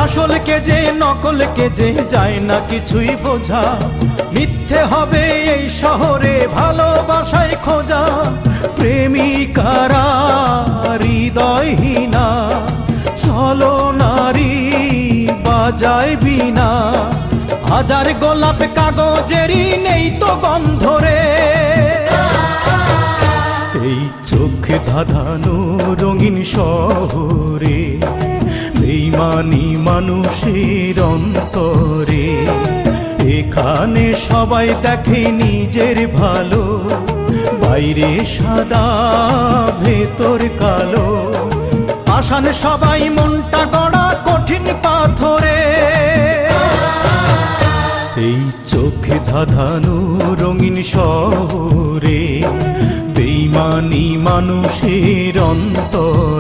আসলকে যে নকলকে যে যায় না কিছুই বোঝা। মিথ্যে হবে এই শহরে ভালোবাসায় খোঁজা। প্রেমিকারা হৃদয়হীনা, চলো নারী বাজায় বিনা। হাজার গোলাপ কাগজেরই নেই তো গন্ধরে। এই চোখে ধাঁধানো রঙিন শহরে বেইমানি মানুষের অন্তরে। এখানে সবাই দেখে নিজের ভালো, বাইরে সাদা ভেতর কালো। আসান সবাই মনটা গড়া কঠিন পাথরে। এই চোখে ধাঁধানো রঙিন শহরে বেইমানি মানুষের অন্তরে।